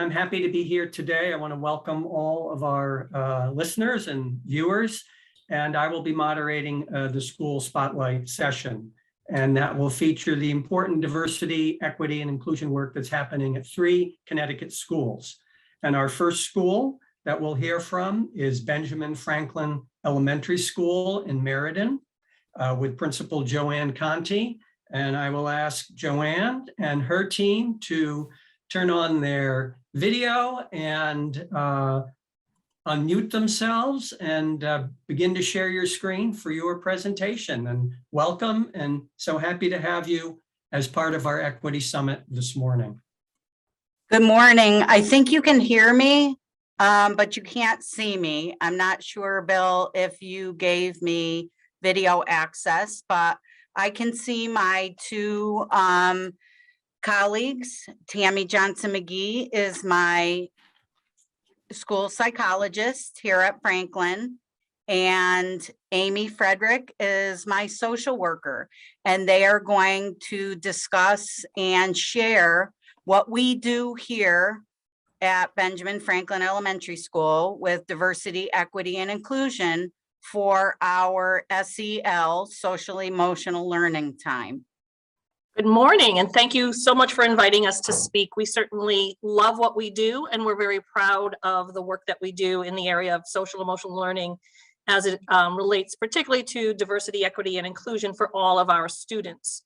I'm happy to be here today. I want to welcome all of our listeners and viewers, and I will be moderating the school spotlight session. And that will feature the important diversity, equity, and inclusion work that's happening at 3 Connecticut schools. And our first school that we'll hear from is Benjamin Franklin Elementary School in Meriden with Principal Joanne Conti. And I will ask Joanne and her team to turn on their video and unmute themselves and begin to share your screen for your presentation. And welcome, and so happy to have you as part of our Equity Summit this morning. Good morning. I think you can hear me, but you can't see me. I'm not sure, Bill, if you gave me video access, but I can see my 2 colleagues. Tammy Johnson-Mcgee is my school psychologist here at Franklin, and Amy Frederick is my social worker, and they are going to discuss and share what we do here at Benjamin Franklin Elementary School with diversity, equity, and inclusion for our SEL, social emotional learning time. Good morning, and thank you so much for inviting us to speak. We certainly love what we do, and we're very proud of the work that we do in the area of social emotional learning as it relates particularly to diversity, equity, and inclusion for all of our students.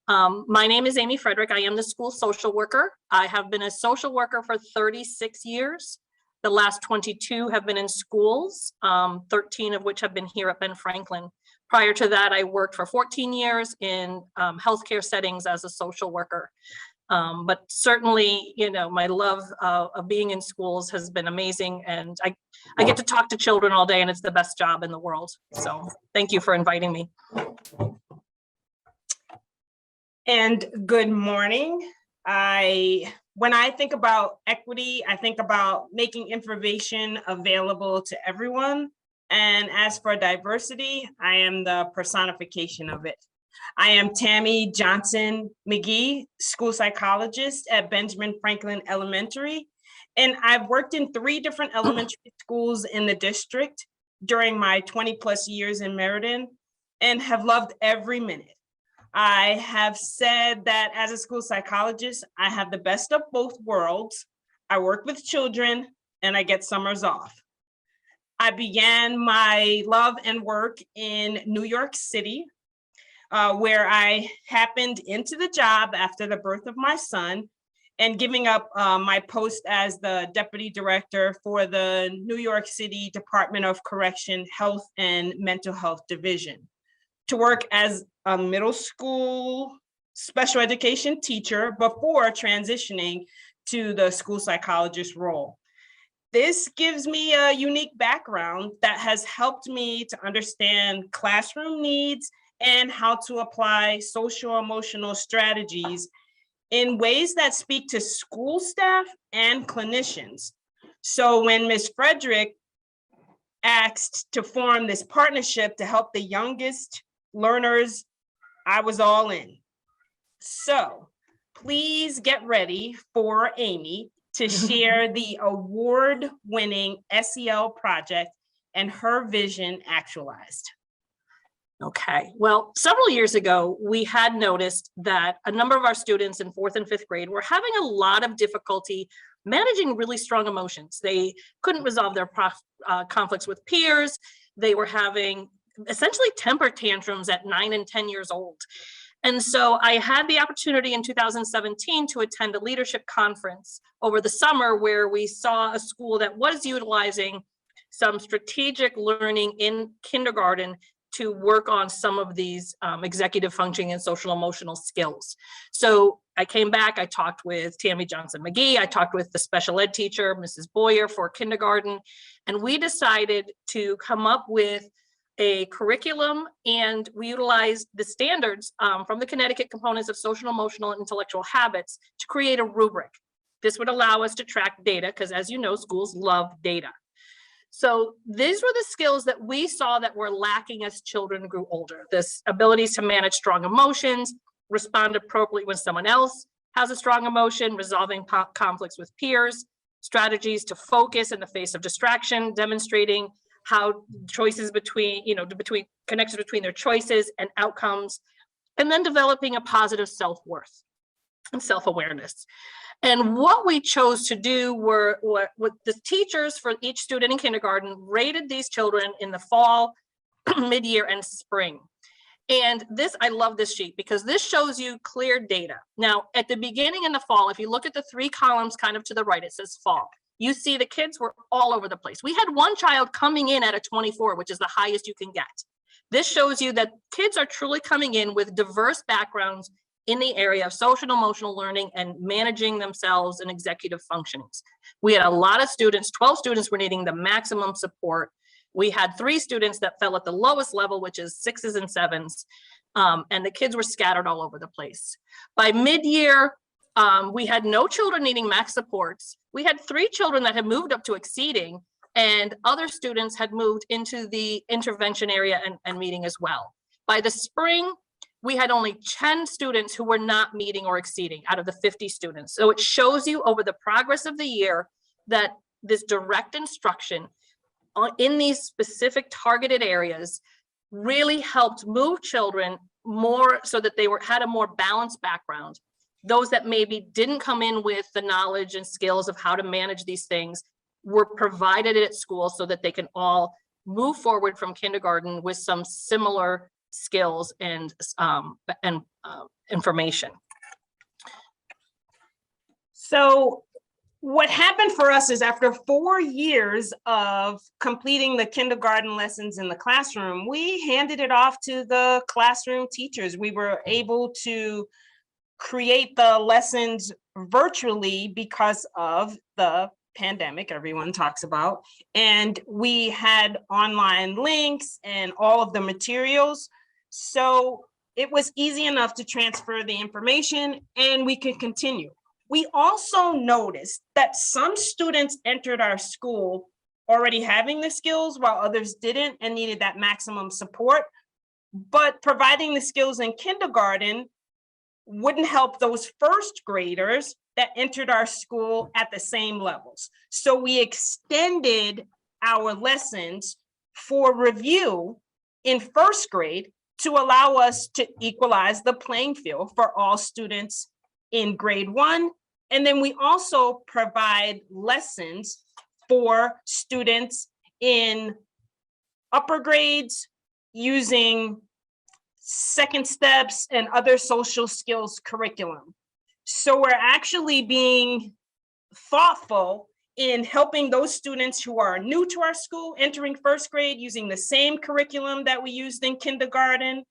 My name is Amy Frederick. I am the school social worker. I have been a social worker for 36 years. The last 22 have been in schools, 13 of which have been here at Ben Franklin. Prior to that, I worked for 14 years in healthcare settings as a social worker. But certainly, you know, my love of being in schools has been amazing, and I get to talk to children all day, and it's the best job in the world. So thank you for inviting me. And good morning. When I think about equity, I think about making information available to everyone. And as for diversity, I am the personification of it. I am Tammy Johnson-Mcgee, school psychologist at Benjamin Franklin Elementary. And I've worked in 3 different elementary schools in the district during my 20+ years in Meriden, and have loved every minute. I have said that as a school psychologist, I have the best of both worlds. I work with children and I get summers off. I began my love and work in New York City, where I happened into the job after the birth of my son and giving up my post as the deputy director for the New York City Department of Correction Health and Mental Health Division to work as a middle school special education teacher before transitioning to the school psychologist role. This gives me a unique background that has helped me to understand classroom needs and how to apply social emotional strategies in ways that speak to school staff and clinicians. So when Ms. Frederick asked to form this partnership to help the youngest learners, I was all in. So please get ready for Amy to share the award-winning SEL project and her vision actualized. Okay, well, several years ago, we had noticed that a number of our students in 4th and 5th grade were having a lot of difficulty managing really strong emotions. They couldn't resolve their conflicts with peers. They were having essentially temper tantrums at 9 and 10 years old. And so I had the opportunity in 2017 to attend a leadership conference over the summer where we saw a school that was utilizing some strategic learning in kindergarten to work on some of these executive functioning and social emotional skills. So I came back, I talked with Tammy Johnson-Mcgee, I talked with the special ed teacher, Mrs. Boyer, for kindergarten, and we decided to come up with a curriculum, and we utilized the standards from the Connecticut components of social, emotional, and intellectual habits to create a rubric. This would allow us to track data because, as you know, schools love data. So these were the skills that we saw that were lacking as children grew older. This abilities to manage strong emotions, respond appropriately when someone else has a strong emotion, resolving conflicts with peers, strategies to focus in the face of distraction, demonstrating how choices between connections between their choices and outcomes, and then developing a positive self-worth and self-awareness. And what we chose to do were what the teachers for each student in kindergarten rated these children in the fall, mid-year, and spring. And this, I love this sheet because this shows you clear data. Now, at the beginning in the fall, if you look at the 3 columns kind of to the right, it says fall. You see the kids were all over the place. We had one child coming in at a 24, which is the highest you can get. This shows you that kids are truly coming in with diverse backgrounds in the area of social and emotional learning and managing themselves and executive functionings. We had a lot of students, 12 students were needing the maximum support. We had 3 students that fell at the lowest level, which is 6s and 7s, and the kids were scattered all over the place. By mid-year, we had no children needing max supports. We had 3 children that had moved up to exceeding, and other students had moved into the intervention area and meeting as well. By the spring, we had only 10 students who were not meeting or exceeding out of the 50 students. So it shows you over the progress of the year that this direct instruction in these specific targeted areas really helped move children more so that they had a more balanced background. Those that maybe didn't come in with the knowledge and skills of how to manage these things were provided at school so that they can all move forward from kindergarten with some similar skills and information. So what happened for us is after 4 years of completing the kindergarten lessons in the classroom, we handed it off to the classroom teachers. We were able to create the lessons virtually because of the pandemic everyone talks about. And we had online links and all of the materials. So it was easy enough to transfer the information and we could continue. We also noticed that some students entered our school already having the skills while others didn't and needed that maximum support. But providing the skills in kindergarten wouldn't help those first graders that entered our school at the same levels. So we extended our lessons for review in first grade to allow us to equalize the playing field for all students in grade 1. And then we also provide lessons for students in upper grades using second steps and other social skills curriculum. So we're actually being thoughtful in helping those students who are new to our school entering first grade using the same curriculum that we used in kindergarten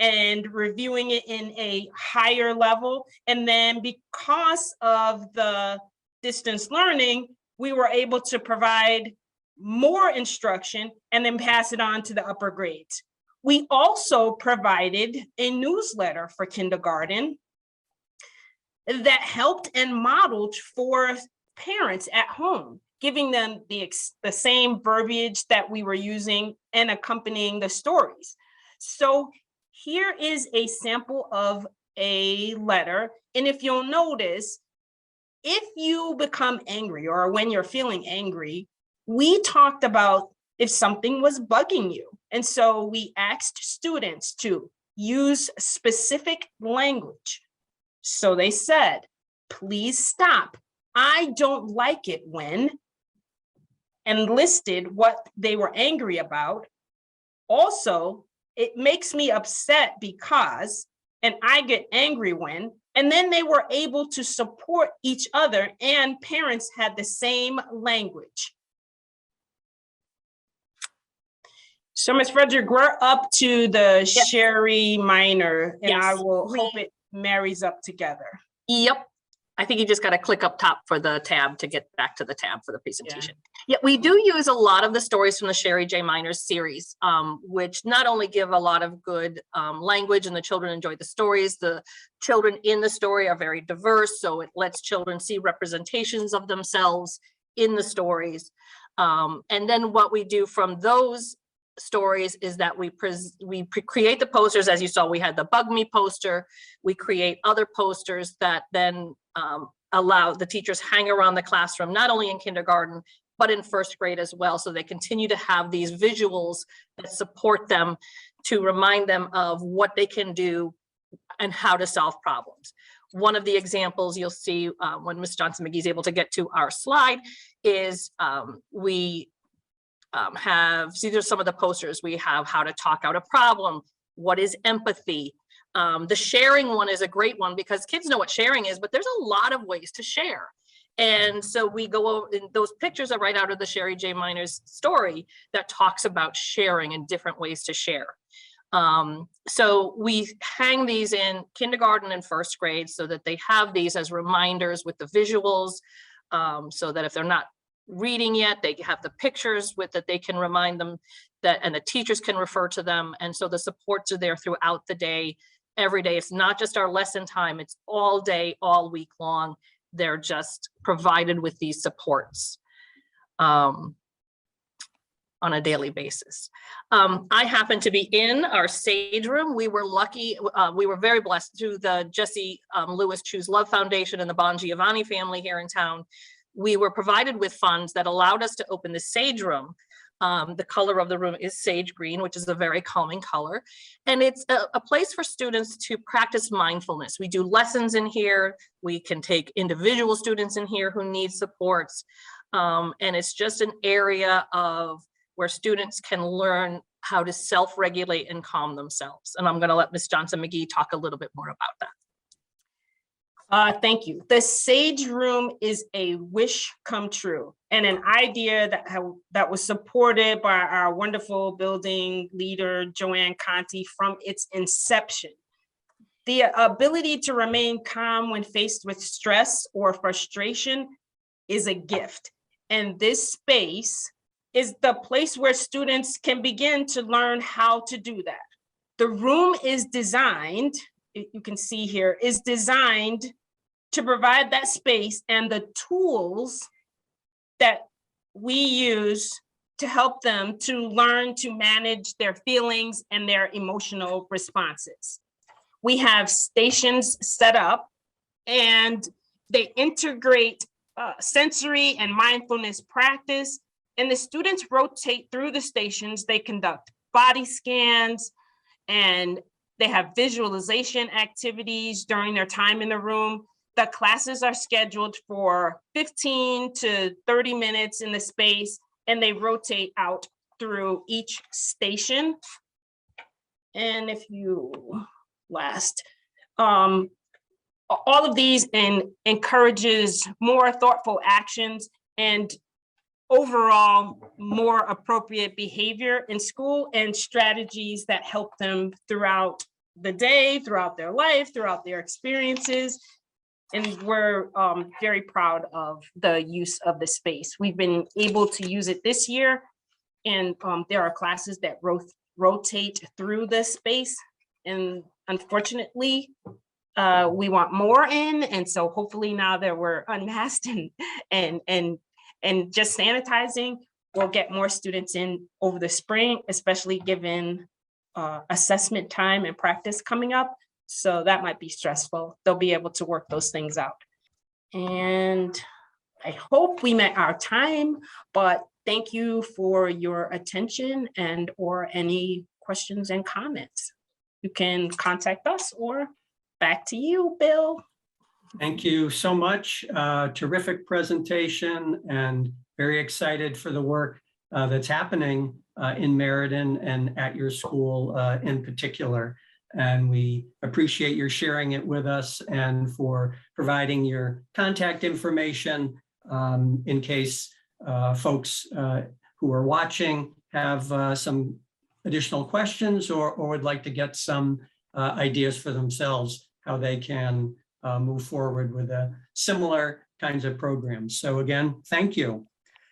and reviewing it in a higher level. And then because of the distance learning, we were able to provide more instruction and then pass it on to the upper grades. We also provided a newsletter for kindergarten that helped and modeled for parents at home, giving them the same verbiage that we were using and accompanying the stories. So here is a sample of a letter. And if you'll notice, if you become angry or when you're feeling angry, we talked about if something was bugging you. And so we asked students to use specific language. So they said, please stop. I don't like it when, and listed what they were angry about. Also, it makes me upset because, and I get angry when, and then they were able to support each other and parents had the same language. So Ms. Frederick, we're up to the Sherry Minor, and I will hope it marries up together. Yep. I think you just got to click up top for the tab to get back to the tab for the presentation. Yeah, we do use a lot of the stories from the Sherry J. Miners series, which not only give a lot of good language and the children enjoy the stories, the children in the story are very diverse, so it lets children see representations of themselves in the stories. And then what we do from those stories is that we create the posters. As you saw, we had the Bug Me poster. We create other posters that then allow the teachers hang around the classroom, not only in kindergarten, but in first grade as well. So they continue to have these visuals that support them to remind them of what they can do and how to solve problems. One of the examples you'll see when Ms. Johnson-McGee is able to get to our slide is we have, see, there's some of the posters. We have how to talk out a problem. What is empathy? The sharing one is a great one because kids know what sharing is, but there's a lot of ways to share. And so we go over, and those pictures are right out of the Sherry J. Miner's story that talks about sharing and different ways to share. So we hang these in kindergarten and first grade so that they have these as reminders with the visuals, so that if they're not reading yet, they have the pictures with that they can remind them that, and the teachers can refer to them. And so the supports are there throughout the day, every day. It's not just our lesson time, it's all day, all week long. They're just provided with these supports on a daily basis. I happen to be in our Sage room. We were lucky, we were very blessed through the Jesse Lewis Choose Love Foundation and the Bon Giovanni family here in town. We were provided with funds that allowed us to open the Sage room. The color of the room is sage green, which is a very calming color. And it's a place for students to practice mindfulness. We do lessons in here. We can take individual students in here who need supports. And it's just an area of where students can learn how to self-regulate and calm themselves. And I'm going to let Ms. Johnson-McGee talk a little bit more about that. Thank you. The Sage Room is a wish come true and an idea that was supported by our wonderful building leader, Joanne Conti, from its inception. The ability to remain calm when faced with stress or frustration is a gift. And this space is the place where students can begin to learn how to do that. The room is designed, you can see here, is designed to provide that space and the tools that we use to help them to learn to manage their feelings and their emotional responses. We have stations set up and they integrate sensory and mindfulness practice, and the students rotate through the stations. They conduct body scans and they have visualization activities during their time in the room. The classes are scheduled for 15 to 30 minutes in the space, and they rotate out through each station. And if you all of these encourages more thoughtful actions and overall more appropriate behavior in school and strategies that help them throughout the day, throughout their life, throughout their experiences. And we're very proud of the use of the space. We've been able to use it this year, and there are classes that rotate through the space. And unfortunately, we want more in, and so hopefully now that we're unmasked and just sanitizing, we'll get more students in over the spring, especially given assessment time and practice coming up. So that might be stressful. They'll be able to work those things out. And I hope we met our time, but thank you for your attention and or any questions and comments. You can contact us, or back to you, Bill. Thank you so much. Terrific presentation, and very excited for the work that's happening in Meriden and at your school in particular. And we appreciate your sharing it with us and for providing your contact information in case folks who are watching have some additional questions or would like to get some ideas for themselves, how they can move forward with similar kinds of programs. So again, thank you.